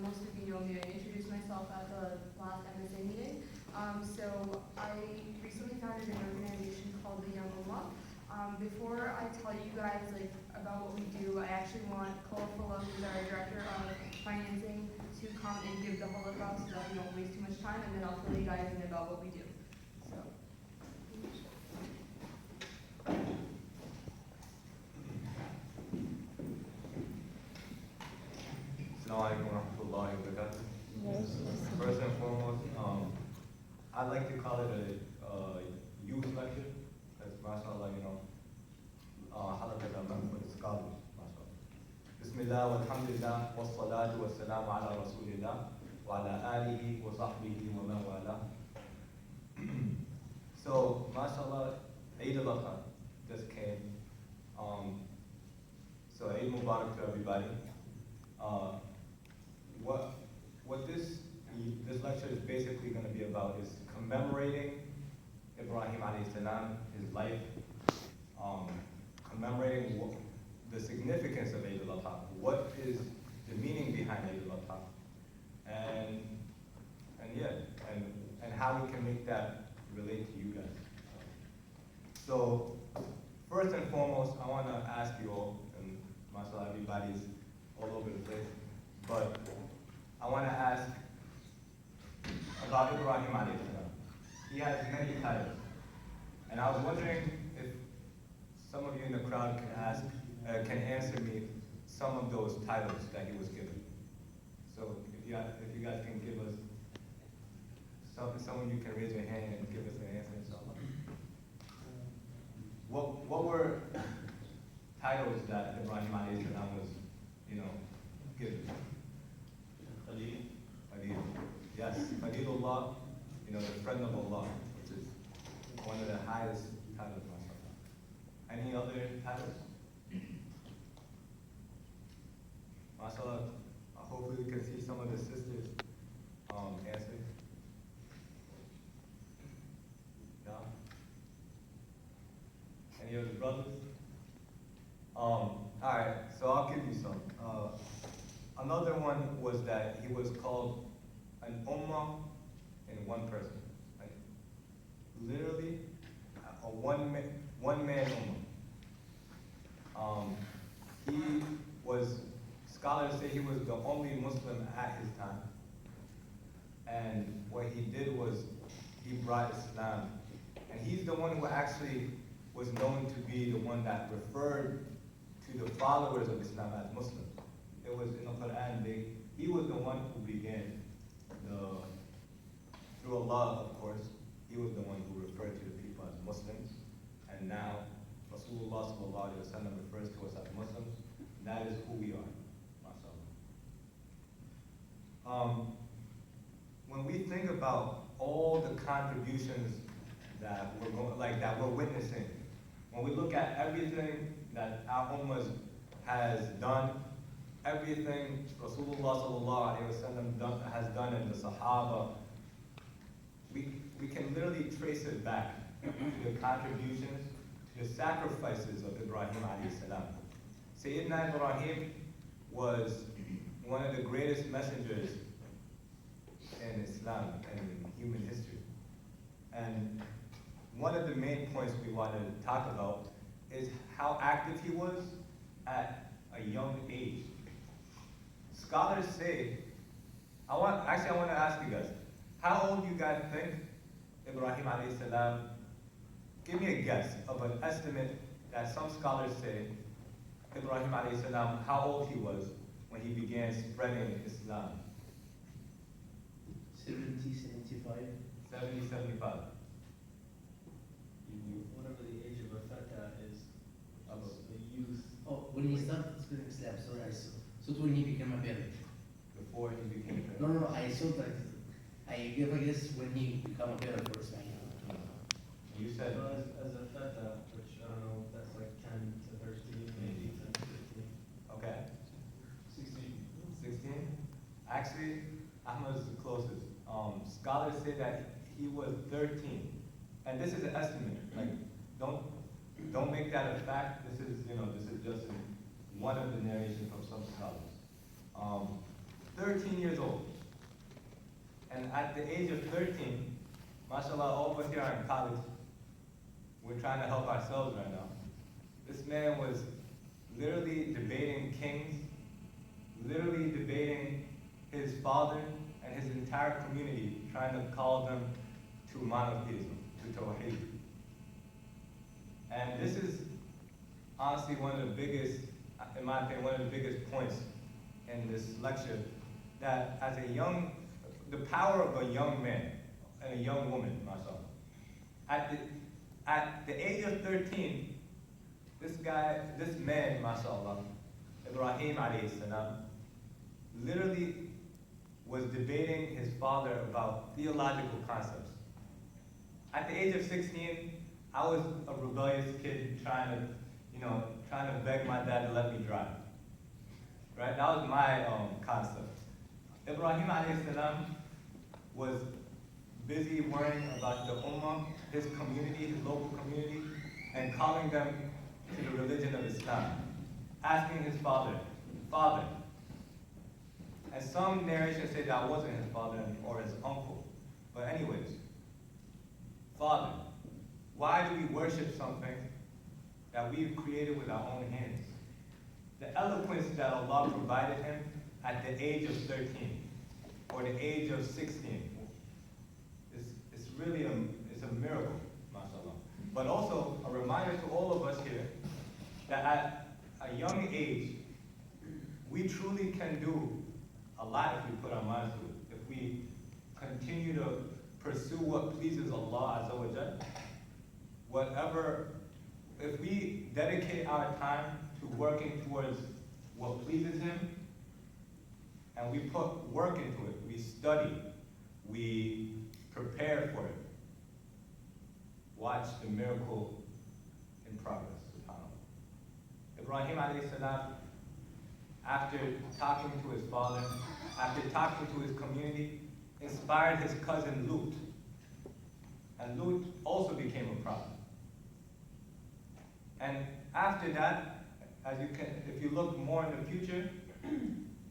most of you know me. I introduced myself at the last MSA meeting. So I recently founded an organization called the Young Ummah. Before I tell you guys about what we do, I actually want Colorful, who's our director of financing, to come and give the Holocaust so that we don't waste too much time, and then I'll fill you guys in about what we do. So. Assalamu alaikum wa rahmatullahi wa barakatuh. First and foremost, I'd like to call it a youth lecture, because mashallah, halakat al for the scholars, mashallah. Bismillah walhamdulillah wa salatu wa salam ala rasulillah wa ala alihi wa sahbihi wa man wala. So, mashallah, Eid al-Adha just came. So Eid Mubarak to everybody. What this lecture is basically going to be about is commemorating Ibrahim alayhi salam, his life, commemorating the significance of Eid al-Adha, what is the meaning behind Eid al-Adha, and how we can make that relate to you guys. So first and foremost, I want to ask you all, and mashallah, everybody's all over the place, but I want to ask about Ibrahim alayhi salam. He has many titles, and I was wondering if some of you in the crowd can answer me some of those titles that he was given. So if you guys can give us, some of you can raise your hand and give us an answer, inshallah. What were titles that Ibrahim alayhi salam was, given? Khalil. Yes, Khalilullah, the friend of Allah, which is one of the highest titles, mashallah. Any other titles? Mashallah, hopefully we can see some of the sisters answer. No? Any other brothers? Alright, so I'll give you some. Another one was that he was called an ummah in one person. Like, literally, a one-man ummah. He was, scholars say he was the only Muslim at his time. And what he did was, he brought Islam. And he's the one who actually was known to be the one that referred to the followers of Islam as Muslims. It was in the Quran, he was the one who began through Allah, of course, he was the one who referred to the people as Muslims. And now, Rasulullah sallallahu alaihi wasallam refers to us as Muslims. That is who we are, mashallah. When we think about all the contributions that we're witnessing, when we look at everything that our ummah has done, everything Rasulullah sallallahu alaihi wasallam has done in the Sahaba, we can literally trace it back to the contributions, to the sacrifices of Ibrahim alayhi salam. Sayyidina Ibrahim was one of the greatest messengers in Islam and in human history. And one of the main points we wanted to talk about is how active he was at a young age. Scholars say, I want to ask you guys, how old do you guys think Ibrahim alayhi salam, give me a guess of an estimate that some scholars say Ibrahim alayhi salam, how old he was when he began spreading Islam? 70, 75. 70, 75. Whatever the age of a fata is a youth. Oh, when he started spreading Islam, sorry, I thought when he became a parent. Before he became a No, I thought that I gave a guess when he became a parent for Ismail. You said As a fata, which I don't know, that's like 10 to 13, maybe 10 to 15. okay. 16. 16? Actually, Ahmad is the closest. Scholars say that he was 13. And this is an estimate. Like, don't make that a fact. This is just one of the narrations from some scholars. 13 years old. And at the age of 13, mashallah, all of us here are in college. We're trying to help ourselves right now. This man was literally debating kings, literally debating his father and his entire community, trying to call them to monotheism, to Tawheed. And this is honestly one of the biggest, in my opinion, one of the biggest points in this lecture, that as a the power of a young man and a young woman, mashallah. At the age of 13, this man, mashallah, Ibrahim alayhi salam, literally was debating his father about theological concepts. At the age of 16, I was a rebellious kid trying to beg my dad to let me drive. Right? That was my concept. Ibrahim alayhi salam was busy worrying about the ummah, his community, his local community, and calling them to the religion of Islam. Asking his father, Father. And some narrations say that wasn't his father or his uncle. But anyways, Father, why do we worship something that we've created with our own hands? The eloquence that Allah provided him at the age of 13 or the age of 16 is really it's a miracle, mashallah. But also a reminder to all of us here that at a young age, we truly can do a lot if we put our minds to it. If we continue to pursue what pleases Allah Azza wa Jal, if we dedicate our time to working towards what pleases Him, and we put work into it, we study, we prepare for it, watch the miracle in progress, subhanAllah. Ibrahim alayhi salam, after talking to his father, after talking to his community, inspired his cousin Lut. And Lut also became a prophet. And after that, if you look more in the future,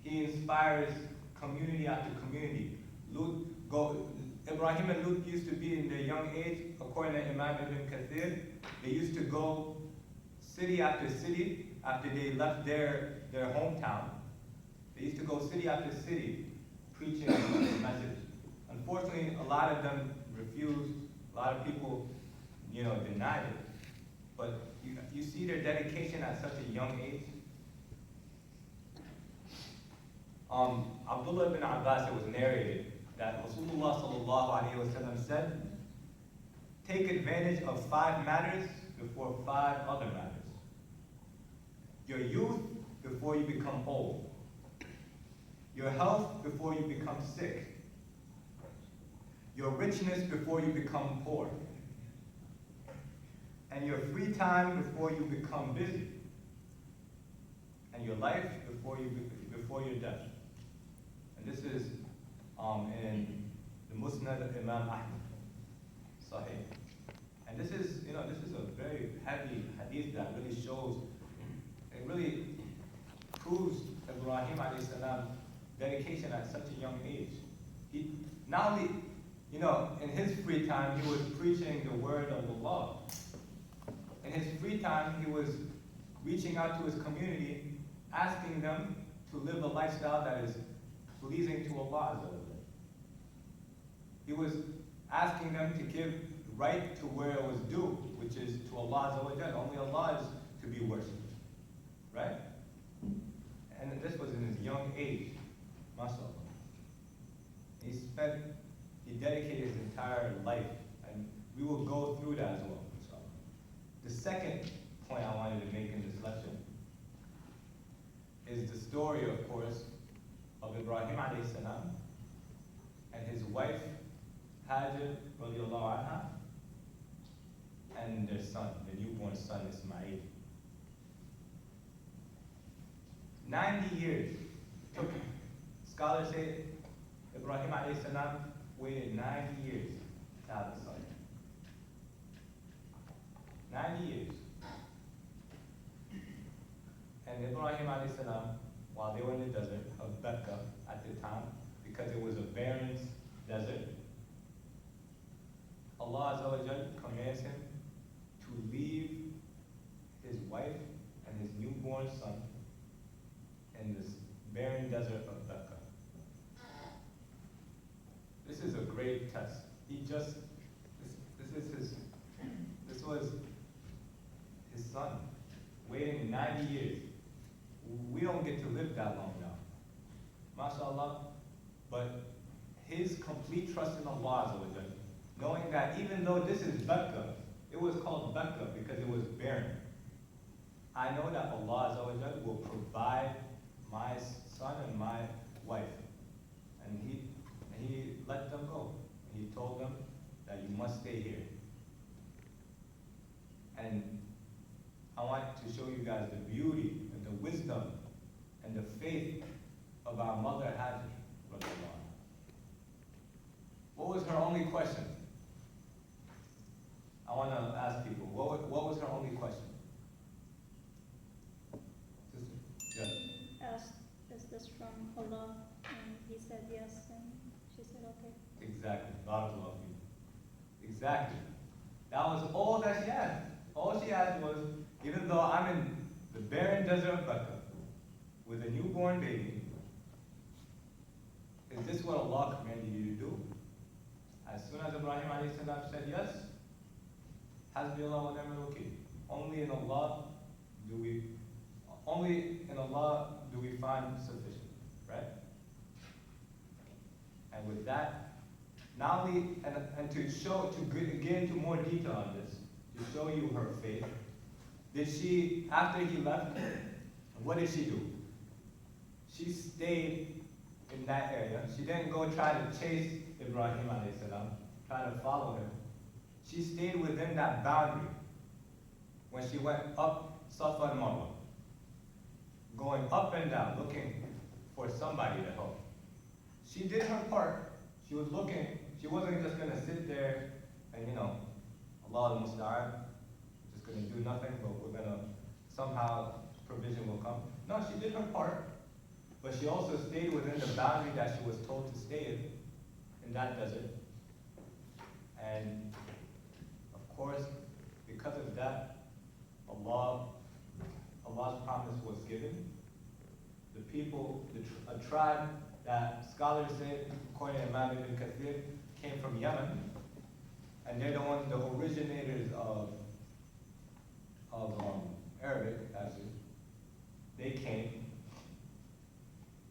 he inspires community after community. Ibrahim and Lut used to be in their young age, according to Imam Ibn Kathir, they used to go city after city after they left their hometown. They used to go city after city preaching the message. Unfortunately, a lot of them refused, a lot of people, denied it. But you see their dedication at such a young age. Abdullah ibn Abbas, it was narrated that Rasulullah sallallahu alayhi wa sallam said, take advantage of 5 matters before 5 other matters. Your youth before you become old. Your health before you become sick. Your richness before you become poor. And your free time before you become busy. And your life before your death. And this is in the Musnad of Imam Ahmad, Sahih. And this is a very heavy hadith that really shows, it really proves Ibrahim alayhi salam dedication at such a young age. He not only, in his free time he was preaching the word of Allah. In his free time he was reaching out to his community, asking them to live a lifestyle that is pleasing to Allah Azza wa Jalla. He was asking them to give right to where it was due, which is to Allah Azza wa Jalla. Only Allah is to be worshipped. Right? And this was in his young age, mashallah. He dedicated his entire life, and we will go through that as well, inshallah. The second point I wanted to make in this lecture is the story, of course, of Ibrahim alayhi salam and his wife Hajar radiallahu anha and their son, the newborn son Ismail. 90 years took, scholars say Ibrahim alayhi salam waited 90 years to have a son. 90 years. And Ibrahim alayhi salam while they were in the desert of Becca at the time, because it was a barren desert, Allah Azza wa Jal commands him to leave his wife and his newborn son in this barren desert of Becca. This is a great test. This was his son, waiting 90 years. We don't get to live that long now. MashaAllah. But his complete trust in Allah Azza wa Jal, knowing that even though this is Becca, it was called Becca because it was barren. I know that Allah Azza wa Jal will provide my son and my wife. And he let them go. He told them that you must stay here. And I want to show you guys the beauty and the wisdom and the faith of our mother Hajar. What was her only question? I want to ask people, what was her only question? Sister? Yeah. Asked, is this from Allah? And he said yes, and she said okay. Exactly. Barakallahu feek. Exactly. That was all that she asked. All she asked was, even though I'm in the barren desert of Becca with a newborn baby, is this what Allah commanded you to do? As soon as Ibrahim alayhi salam said yes, Hasbi Allah wa ni'mal wakeel. Only in Allah do we find sufficient, right? And with that, not only and to get into more detail on this, to show you her faith, did she, after he left, what did she do? She stayed in that area. She didn't go try to chase Ibrahim alayhi salam, try to follow him. She stayed within that boundary when she went up Safa and Marwa, going up and down, looking for somebody to help. She did her part. She was looking. She wasn't just going to sit there and, Allah al-Musta'an, just going to do nothing, but we're going to, somehow, provision will come. No, she did her part. But she also stayed within the boundary that she was told to stay in that desert. And of course, because of that, Allah's promise was given. The people, a tribe that scholars say, according to Imam Ibn Kathir, came from Yemen, and they're the originators of Arabic, actually. They came.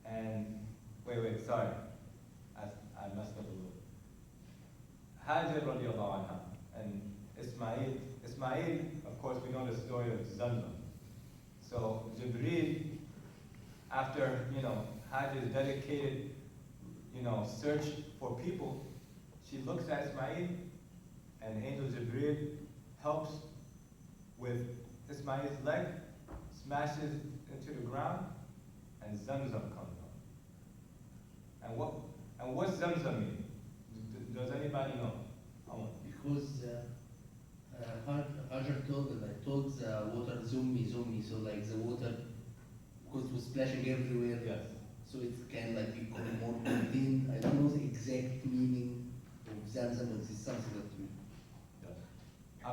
And, sorry. I messed up a little. Hajar radiallahu anha and Ismail, of course, we know the story of Zamzam. So, Jibreel, after, Hajar's dedicated, search for people, she looks at Ismail, and Angel Jibreel helps with Ismail's leg, smashes into the ground, and Zamzam comes out. And what's Zamzam mean? Does anybody know? Because Hajar told the water, zummi, so like the water, because it was splashing everywhere. Yes. So it can become more contained. I don't know the exact meaning of Zamzam, but it's something that we. Yes. I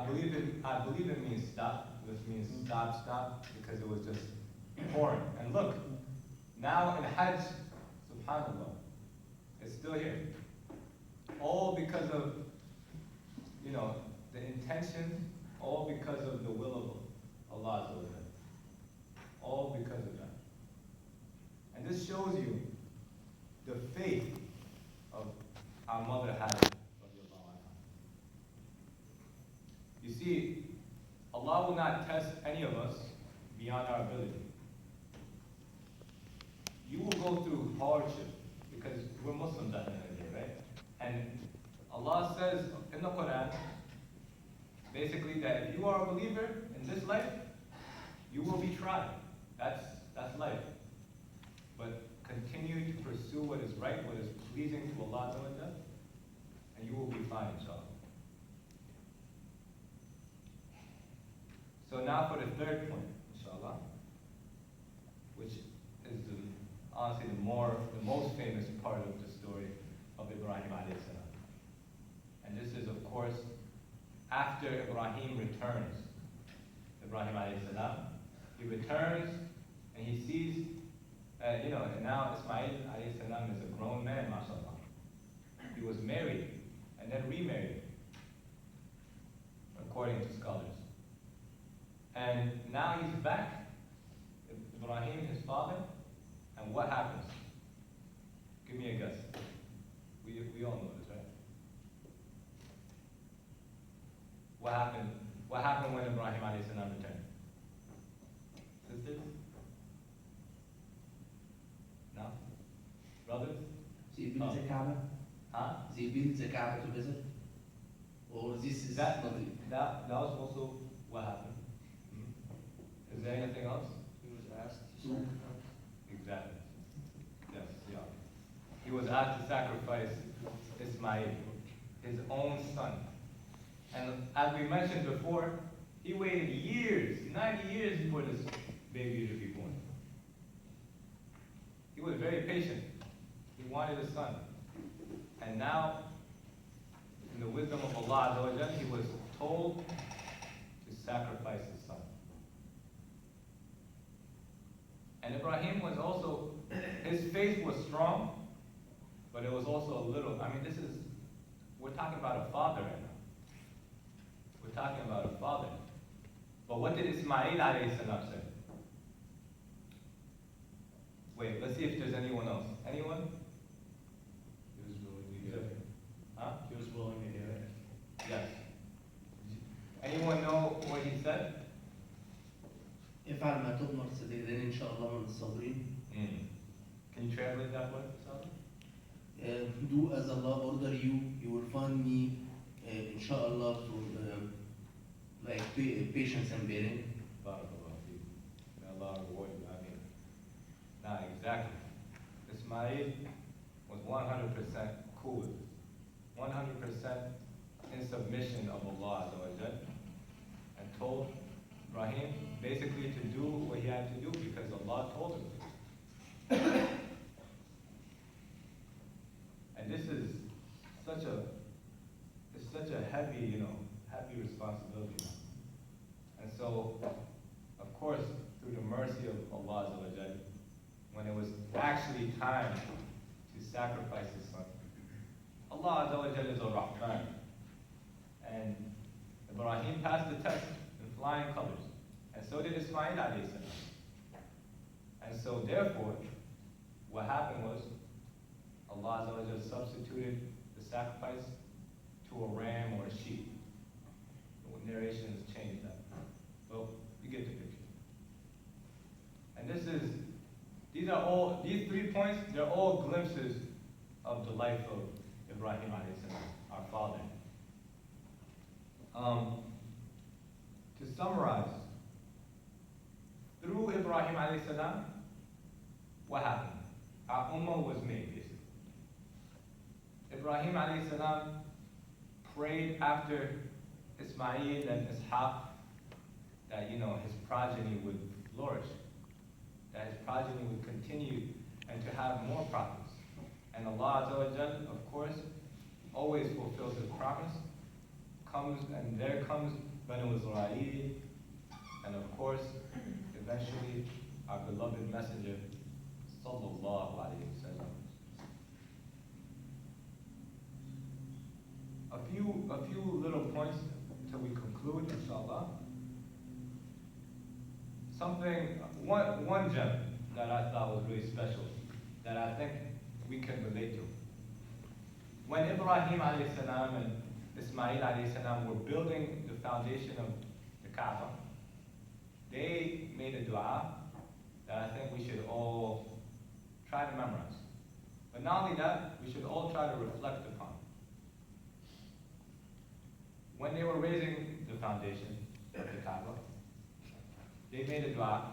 believe it means stop. This means stop, because it was just pouring. And look, now in Hajj, subhanAllah, it's still here. All because of, the intention, all because of the will of Allah. All because of that. And this shows you the faith of our mother Hajar. You see, Allah will not test any of us beyond our ability. You will go through hardship because we're Muslims at the end of the day, right? And Allah says in the Quran, basically that if you are a believer in this life, you will be tried. That's life. But continue to pursue what is right, what is pleasing to Allah, and you will be fine, inshallah. So now for the third point, inshallah, which is the honestly the most famous part of the story of Ibrahim alayhi salam. And this is, of course, after Ibrahim returns. Ibrahim alayhi salam, he returns and he sees, and now Ismail alayhi salam is a grown man, mashallah. He was married and then remarried, according to scholars. And now he's back. Ibrahim, his father, and what happens? Give me a guess. We all know this, right? What happened? What happened when Ibrahim alayhi salam returned? Sisters? No? Brothers? They built the Kaaba. Huh? They built the Kaaba together. Or this is That not. that was also what happened. Is there anything else? He was asked to So- sacrifice. Exactly. Yes, yeah. He was asked to sacrifice Ismail, his own son. And as we mentioned before, he waited years, 90 years for this baby to be born. He was very patient. He wanted a son. And now, in the wisdom of Allah Azza wa Jal, he was told to sacrifice his son. And Ibrahim was also, his faith was strong, but it was also a little, we're talking about a father right now. We're talking about a father. But what did Ismail alayhi salam say? Wait, let's see if there's anyone else. Anyone? He was willing to do it. Huh? He was willing to do it. Yes. Anyone know what he said? افعل ما تؤمر ستجدني إن شاء الله من الصابرين. Can you translate that word, Sally? Do as Allah order you, you will find me, inshallah, to patience and bearing. Barakallahu feek. May Allah reward you. Now, exactly. Ismail was 100% cool, 100% in submission of Allah Azza wa Jal, and told Ibrahim basically to do what he had to do because Allah told him to. And this is such a heavy, heavy responsibility. And so, of course, through the mercy of Allah Azza wa Jal, when it was actually time to sacrifice his son, Allah Azza wa Jal is a Rahman. And Ibrahim passed the test in flying colors. And so did Ismail alayhi salam. And so therefore, what happened was, Allah Azza wa Jal substituted the sacrifice to a ram or a sheep. The narrations changed that. Well, you get the picture. And these 3 points, they're all glimpses of the life of Ibrahim alayhi salam, our father. To summarize, through Ibrahim alayhi salam, what happened? Our ummah was made, basically. Ibrahim alayhi salam prayed after Ismail and Ishaq that, his progeny would flourish, that his progeny would continue and to have more prophets. And Allah Azza wa Jal, of course, always fulfills his promise. There comes Banu Israel, and of course, eventually, our beloved messenger, Sallallahu Alaihi Wasallam. A few little points until we conclude, inshallah. One gem that I thought was really special, that I think we can relate to. When Ibrahim alayhi salam and Ismail alayhi salam were building the foundation of the Kaaba, they made a dua that I think we should all try to memorize. But not only that, we should all try to reflect upon. When they were raising the foundation of the Kaaba, they made a dua.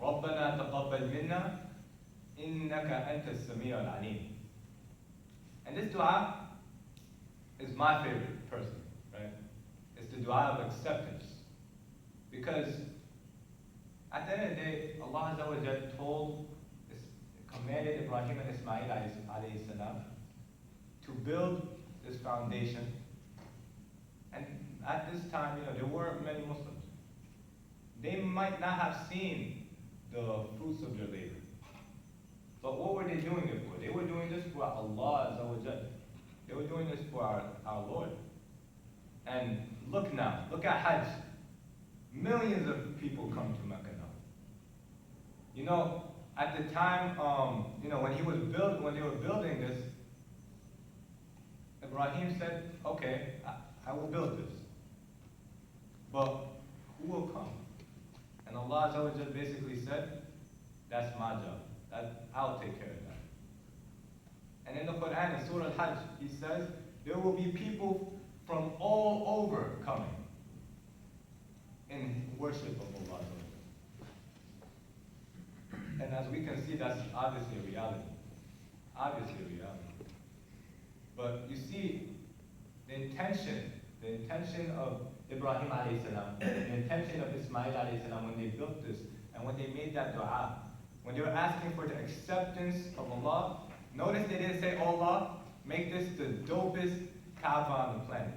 رَبَّنَا تَقَبَّلْ مِنَّا إِنَّكَ أَنْتَ السَّمِيعُ الْعَلِيمُ. And this dua is my favorite personally, right? It's the dua of acceptance. Because At the end of the day, Allah Azza wa Jal commanded Ibrahim and Ismail alayhi salam to build this foundation. And at this time, there weren't many Muslims. They might not have seen the fruits of their labor. But what were they doing it for? They were doing this for Allah Azza wa Jal. They were doing this for our Lord. And look now, look at Hajj. Millions of people come to Mecca now. At the time, when they were building this, Ibrahim said, okay, I will build this. But who will come? And Allah Azza wa Jal basically said, that's my job. I'll take care of that. And in the Quran, in Surah Al-Hajj, he says, there will be people from all over coming in worship of Allah. And as we can see, that's obviously a reality. Obviously a reality. But you see, the intention of Ibrahim alayhi salam, the intention of Ismail alayhi salam when they built this, and when they made that dua, when they were asking for the acceptance of Allah, notice they didn't say, oh Allah, make this the dopest Kaaba on the planet.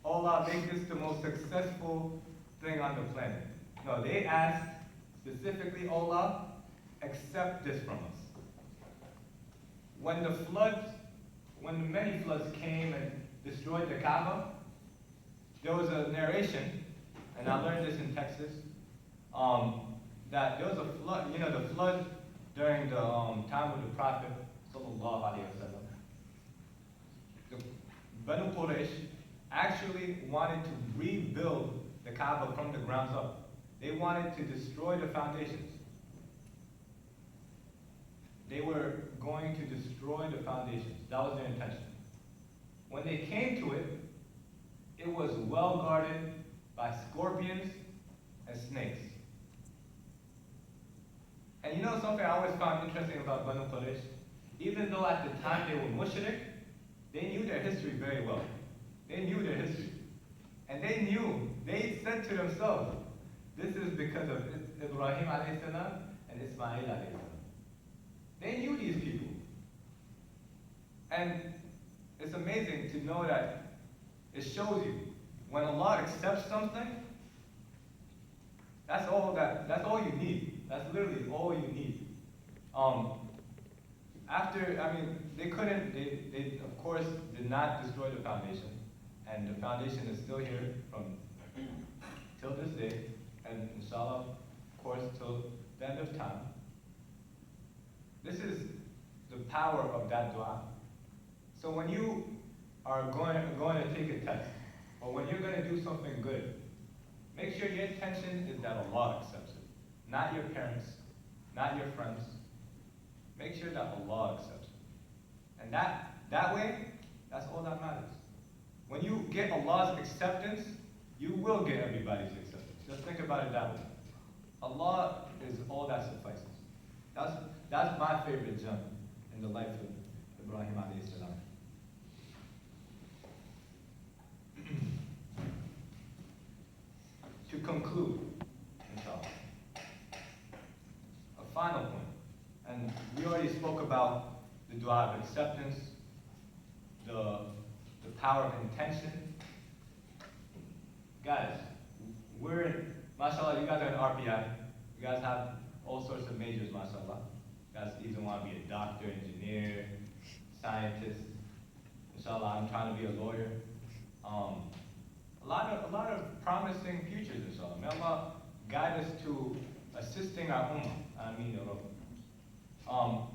Oh Allah, make this the most successful thing on the planet. No, they asked specifically, oh Allah, accept this from us. When the many floods came and destroyed the Kaaba, there was a narration, and I learned this in Texas, that there was a flood, the flood during the time of the Prophet, sallallahu alaihi wasallam. The Banu Quraysh actually wanted to rebuild the Kaaba from the ground up. They wanted to destroy the foundations. They were going to destroy the foundations. That was their intention. When they came to it, it was well guarded by scorpions and snakes. And something I always found interesting about Banu Quraysh? Even though at the time they were mushrik, they knew their history very well. They knew their history. And they said to themselves, this is because of Ibrahim alayhi salam and Ismail alayhi salam. They knew these people. And it's amazing to know that it shows you when Allah accepts something, that's all you need. That's literally all you need. They of course did not destroy the foundation. And the foundation is still here till this day, and inshallah, of course, till the end of time. This is the power of that dua. So when you are going to take a test, or when you're going to do something good, make sure your intention is that Allah accepts it. Not your parents, not your friends. Make sure that Allah accepts it. And that way, that's all that matters. When you get Allah's acceptance, you will get everybody's acceptance. Just think about it that way. Allah is all that suffices. That's my favorite gem in the life of Ibrahim alayhi salam. To conclude, inshallah, a final point, and we already spoke about the dua of acceptance, the power of intention. Guys, mashallah, you guys are in RPI. You guys have all sorts of majors, mashallah. You guys either want to be a doctor, engineer, scientist. Inshallah, I'm trying to be a lawyer. A lot of promising futures, inshallah. May Allah guide us to assisting our ummah. Ameen, ya Rabb.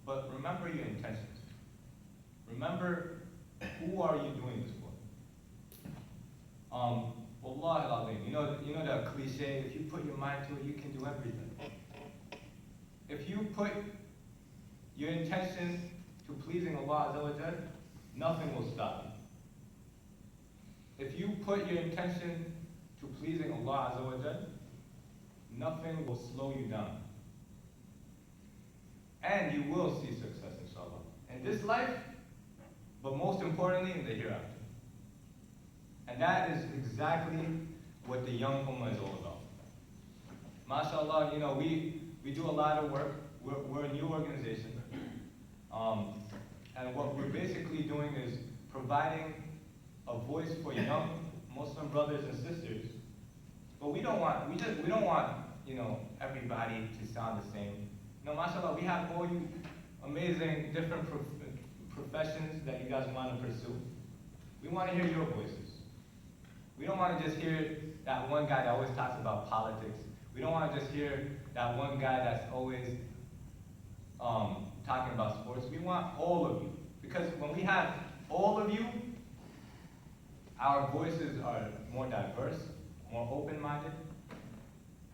But remember your intentions. Remember, who are you doing this for? Wallahi al-azim. You know that cliche, if you put your mind to it, you can do everything. If you put your intention to pleasing Allah Azza wa Jal, nothing will stop you. If you put your intention to pleasing Allah Azza wa Jal, nothing will slow you down. And you will see success, inshallah. In this life, but most importantly, in the hereafter. And that is exactly what the young ummah is all about. mashallah, you know, we do a lot of work. We're a new organization. And what we're basically doing is providing a voice for young Muslim brothers and sisters. But we don't want, you know, everybody to sound the same. No, mashallah, we have all you amazing different professions that you guys want to pursue. We want to hear your voices. We don't want to just hear that one guy that always talks about politics. We don't want to just hear that one guy that's always talking about sports. We want all of you. Because when we have all of you, our voices are more diverse, more open-minded,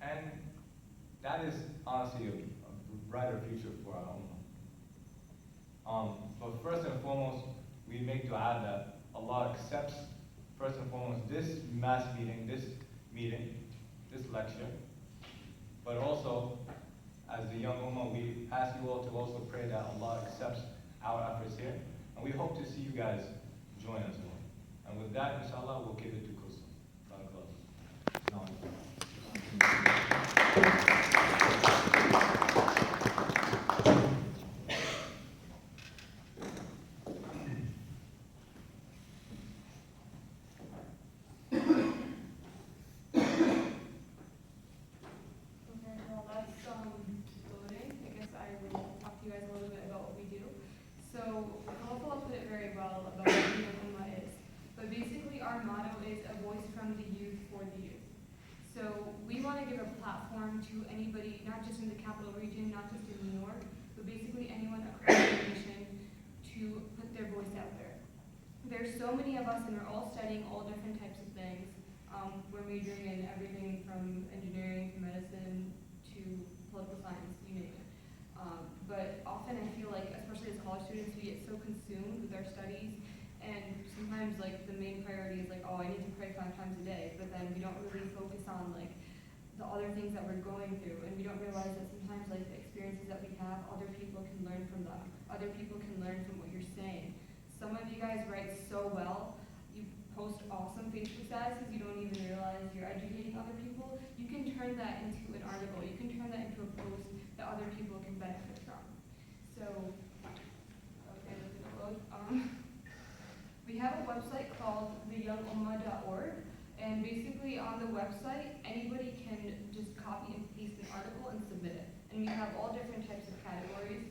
and that is honestly a brighter future for our ummah. But first and foremost, we make dua that Allah accepts, first and foremost, this mass meeting, this lecture. But also, as the young ummah, we ask you all to also pray that Allah accepts our efforts here. And we hope to see you guys join us more. And with that, inshallah, we'll give it to Kusum. Okay, well, that's loading. I guess I will talk to you guys a little bit about what we do. So, Khalifah put it very well about what the Ummah is. But basically, our motto is a voice from the youth for the youth. So, we want to give a platform to anybody, not just in the capital region, not just in New York, but basically anyone across the nation to put their voice out there. There's so many of us, and we're all studying all different types of things. We're majoring in everything from engineering to medicine to political science, you name it. But often I feel like, especially as college students, we get so consumed with our studies, and sometimes like the main priority is like, oh, I need to pray 5 times a day, but then we don't really focus on like the other things that we're going through, and we don't realize that sometimes like the experiences that we have, other people can learn from them. Other people can learn from what you're saying. Some of you guys write so well. You post awesome Facebook statuses. You don't even realize you're educating other people. You can turn that into an article. You can turn that into a post that other people can benefit from. So, okay, let's get a load. We have a website called theyoungummah.org, and basically on the website, anybody can just copy and paste an article and submit it. And we have all different types of categories.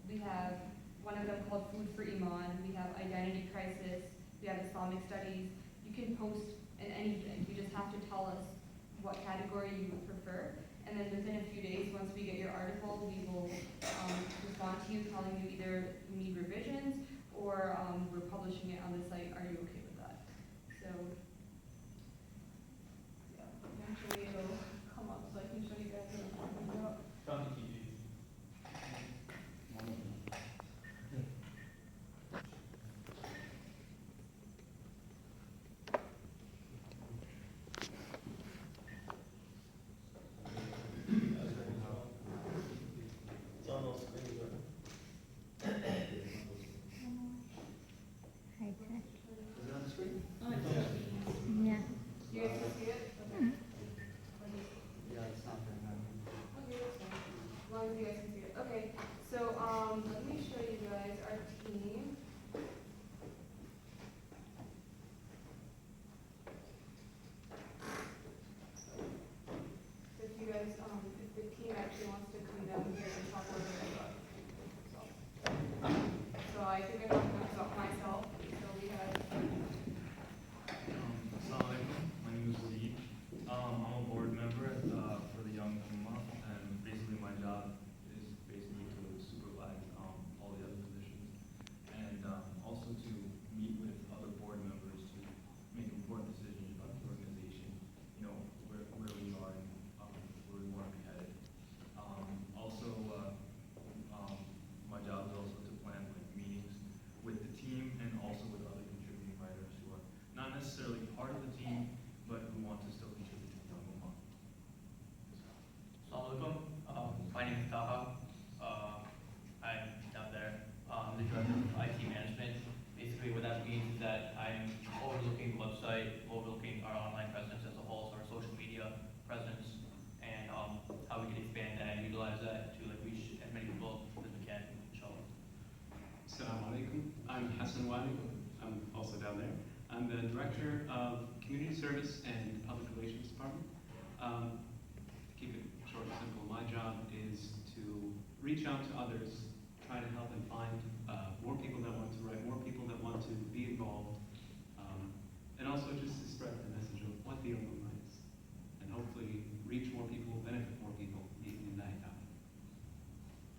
We have one of them called Food for Iman. We have Identity Crisis. We have Islamic Studies. You can post in anything. You just have to tell us what category you would prefer. And then within a few days, once we get your article, we will respond to you telling you either you need revisions or we're publishing it on the site. Are you okay with that? So, yeah, eventually it'll come up so I can show you guys what I'm talking about. It's on those screens, right? Hi, Is it on the screen? yeah. You guys can see it? Okay. Yeah, it's not very good. Okay, that's fine. As long as you guys can see it. Okay, so let me show you guys our team. So if you guys, if the team actually wants to come down here and talk a little bit about themselves. So I think I talked enough about myself. So we have, Assalamu alaikum. My name is Lee. I'm a board member for the Young Ummah, and basically my job is basically to supervise all the other positions, and also to meet with other board members to make important decisions about the organization. You know where we are and where we want to be headed. My job is also to plan like meetings with the team and also with other contributing writers who are not necessarily part of the team, but who want to still contribute to the Young Ummah. Assalamu alaikum. My name is Daf Director of Community Service and Public Relations Department. Keep it short and simple. My job is to reach out to others, try to help and find more people that want to write, more people that want to be involved, and also just to spread the message of what the Young Movement is, and hopefully reach more people, benefit more people in that town.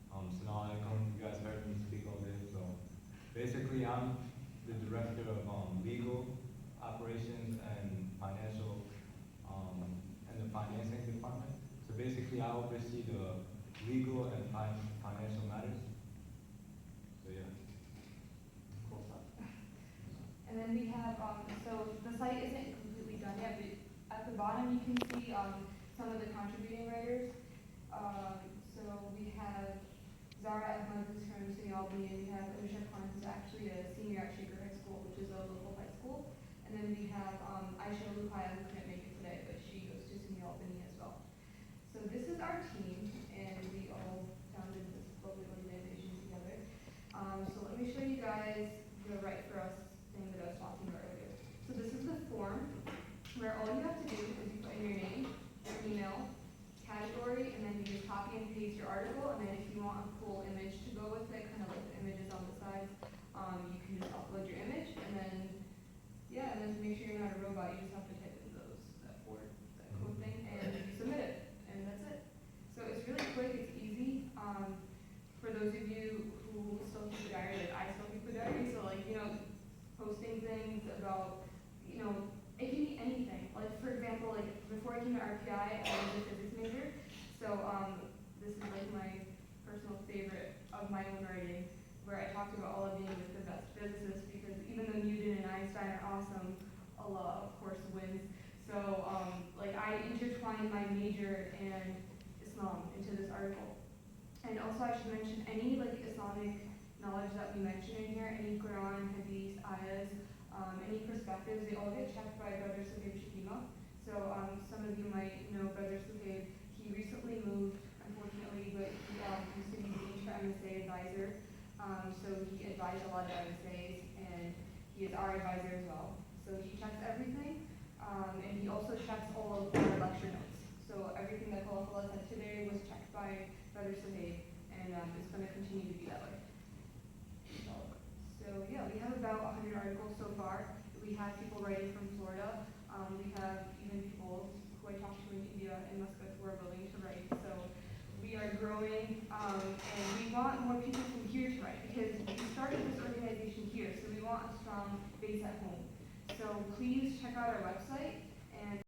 Assalamu alaikum, you guys heard me speak all day, so basically I'm the director of legal operations and financial, and the financing department. So basically I oversee the legal and financial matters. So yeah. Cool stuff. And then we have, so the site isn't completely done yet, but at the bottom you can see, some of the contributing writers. So we have Zara Ahmed, who's from City Albany, and we have Alicia Khan, who's actually a senior at Shaker High School, which is a local high school. And then we have, Aisha Lukaya, who couldn't make it today, but she goes to City Albany as well. So this is our team, and we all founded this lovely organization together. So let me show you guys the Right For Us thing that I was talking about earlier. So this is the form where all you have to do is you put in your name, your email, category, and then you just copy and paste your article, and then if you want a cool image to go with it, kind of like the images on the sides, you can just upload your image, and then, yeah, and then to make sure you're not a robot, you just have to type in that code thing, and you submit it, and that's it. So it's really quick, it's easy. For those of you who still keep a diary, like I still keep a diary, so like, posting things about, it can be anything. Like, for example, like, before I came to RPI, I was a physics major, so, this is like my personal favorite of my own writing, where I talked about Allah being like the best physicist, because even though Newton and Einstein are awesome, Allah, of course, wins. So, like, I intertwined my major and Islam into this article. And also, I should mention any, like, Islamic knowledge that we mention in here, any Quran, Hadith, ayahs, any perspectives, they all get checked by Brother Suhaib Shakima. So some of you might know Brother Suhaib. He recently moved, unfortunately, but he used to be the Intra MSA advisor. So he advised a lot of MSAs, and he is our advisor as well. So he checks everything, and he also checks all of our lecture notes. So everything that Kalafallah said today was checked by Brother Suhaib, and it's going to continue to be that way. So yeah, we have about 100 articles so far. We have people writing from Florida. We have even people who I talked to in India and Muscat who are willing to write. So we are growing, and we want more people from here to write, because we started this organization here, so we want a strong base at home. So please check out our website. And